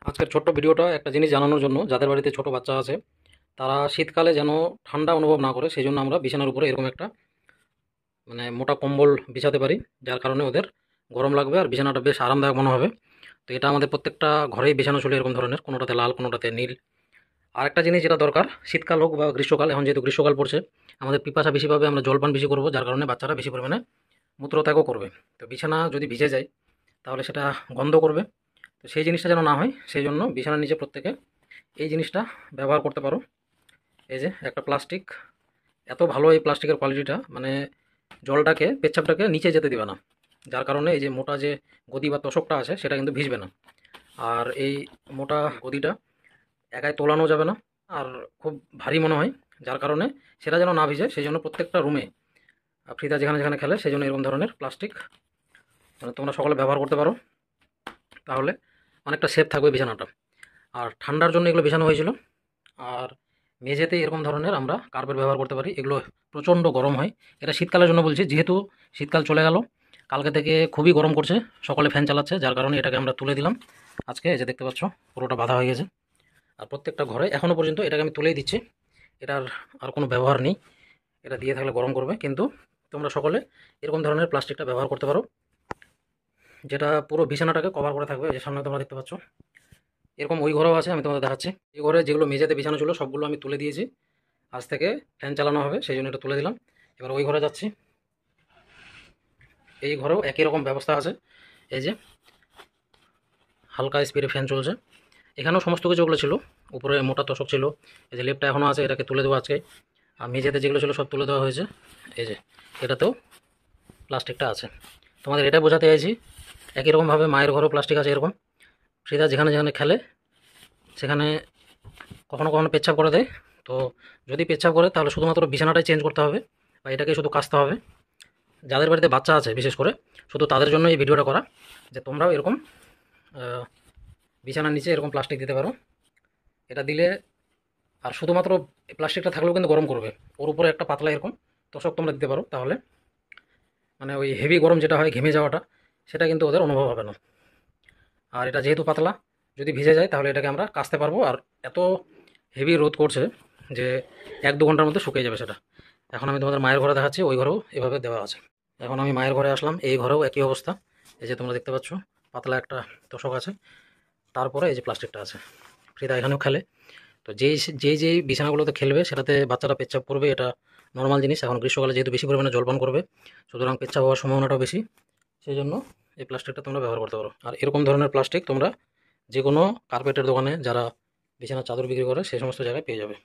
আজকের ছোট্ট ভিডিওটা একটা জিনিস জানানোর জন্য, যাদের বাড়িতে ছোট বাচ্চা আছে তারা শীতকালে যেন ঠান্ডা অনুভব না করে, সেই জন্য আমরা বিছানার উপরে এরকম একটা মোটা কম্বল বিছাতে পারি, যার কারণে ওদের গরম লাগবে আর বিছানাটা বেশ আরামদায়ক মনে হবে। তো এটা আমাদের প্রত্যেকটা ঘরেই বিছানা ছিল এরকম ধরনের, কোনোটাতে লাল কোনোটাতে নীল। আর একটা জিনিস যেটা দরকার, শীতকাল হোক বা গ্রীষ্মকাল, এখন যেহেতু গ্রীষ্মকাল পড়ছে আমাদের পিপাসা বেশি পাবে, আমরা জলপান বেশি করবো, যার কারণে বাচ্চারা বেশি পরিমাণে মূত্রত্যাগও করবে। তো বিছানা যদি ভিজে যায় তাহলে সেটা গন্ধ করবে। তো সেই জিনিসটা যেন না হয়, সেই জন্য বিছানার নিচে প্রত্যেকে এই জিনিসটা ব্যবহার করতে পারো। এই যে একটা প্লাস্টিক, এত ভালো এই প্লাস্টিকের কোয়ালিটিটা, জলটাকে পেচ্ছাপটাকে নিচে যেতে দিবে না, যার কারণে এই যে মোটা যে গদি বা তোষকটা আছে সেটা কিন্তু ভিজবে না। আর এই মোটা গদিটা একাই তোলানো যাবে না, আর খুব ভারী মনে হয়, যার কারণে সেটা যেন না ভিজে সেই জন্য প্রত্যেকটা রুমে ফ্রিদা যেখানে যেখানে খেলে সেই জন্য এরকম ধরনের প্লাস্টিক তোমরা সকলে ব্যবহার করতে পারো, তাহলে অনেকটা সেফ থাকবে বিছানাটা। আর ঠান্ডার জন্য এগুলো বিছানো হয়েছিল। আর মেঝেতে এরকম ধরনের আমরা কার্পেট ব্যবহার করতে পারি, এগুলো প্রচণ্ড গরম হয়। এটা শীতকালের জন্য বলছি, যেহেতু শীতকাল চলে গেল, কালকে থেকে খুবই গরম করছে, সকলে ফ্যান চালাচ্ছে, যার কারণে এটাকে আমরা তুলে দিলাম আজকে। এই যে দেখতে পাচ্ছ পুরোটা বাঁধা হয়ে গেছে। আর প্রত্যেকটা ঘরে এখনও পর্যন্ত এটাকে আমি তুলেই দিচ্ছি, এটার আর কোনো ব্যবহার নেই, এটা দিয়ে থাকলে গরম করবে। কিন্তু তোমরা সকলে এরকম ধরনের প্লাস্টিকটা ব্যবহার করতে পারো, যেটা পুরো বিছানাটাকে কভার করে থাকবে। যে সামনে তোমরা দেখতে পাচ্ছ এরকম ওই ঘরেও আছে, আমি তোমাদের দেখাচ্ছি। এই ঘরে যেগুলো মেঝেতে বিছানো ছিল সবগুলো আমি তুলে দিয়েছি, আজ থেকে ফ্যান চালানো হবে সেই জন্য এটা তুলে দিলাম। এবার ওই ঘরে যাচ্ছি, এই ঘরেও একই রকম ব্যবস্থা আছে। এই যে হালকা স্পিডে ফ্যান চলছে, এখানেও সমস্ত কিছু ওগুলো ছিল, উপরে মোটা তোষক ছিল। এই যে লেপটা এখনও আছে, এটাকে তুলে দেবো আজকে। আর মেঝেতে যেগুলো ছিল সব তুলে দেওয়া হয়েছে। এই যে এটাতেও প্লাস্টিকটা আছে। তোমাদের এটা বোঝাতে চাইছি, একই রকমভাবে মায়ের ঘরেও প্লাস্টিক আছে এরকম। সেটা যেখানে যেখানে খেলে সেখানে কখনো কখনো পেচ্ছাপ করে দেয়। তো যদি পেচ্ছাপ করে তাহলে শুধুমাত্র বিছানাটাই চেঞ্জ করতে হবে, বা এটাকে শুধু কাচতে হবে। যাদের বাড়িতে বাচ্চা আছে বিশেষ করে, শুধু তাদের জন্য এই ভিডিওটা করা, যে তোমরাও এরকম বিছানার নিচে এরকম প্লাস্টিক দিতে পারো। এটা দিলে, আর শুধুমাত্র প্লাস্টিকটা থাকলেও কিন্তু গরম করবে, ওর উপরে একটা পাতলা এরকম তোষক তোমরা দিতে পারো, তাহলে ওই হেভি গরম যেটা হয় ঘেমে যাওয়াটা, সেটা কিন্তু ওদের অনুভব হবে না। আর এটা যেহেতু পাতলা, যদি ভিজে যায় তাহলে এটাকে আমরা কাচতে পারবো। আর এত হেভি রোদ করছে যে 1-2 ঘন্টার মধ্যে শুকিয়ে যাবে সেটা। এখন আমি তোমাদের মায়ের ঘরে দেখাচ্ছি, ওই ঘরেও এভাবে দেওয়া আছে। এখন আমি মায়ের ঘরে আসলাম, এই ঘরেও একই অবস্থা। এই যে তোমরা দেখতে পাচ্ছ পাতলা একটা তোষক আছে, তারপরে এই যে প্লাস্টিকটা আছে। ফ্রিদা এখানেও খেলে। তো যেই বিছানাগুলোতে খেলবে সেটাতে বাচ্চারা পেচ্ছাপ করবে, এটা নর্মাল জিনিস। এখন গ্রীষ্মকালে যেহেতু বেশি পরিমাণে জলপান করবে, সুতরাং পেচ্ছাপ হওয়ার সম্ভাবনাটাও বেশি, সেই জন্য এই প্লাস্টিকটা তোমরা ব্যবহার করতে পারো। আর এরকম ধরনের প্লাস্টিক তোমরা যে কোনো কার্পেটের দোকানে, যারা বিছানার চাদর বিক্রি করে, সেই সমস্ত জায়গায় পেয়ে যাবে।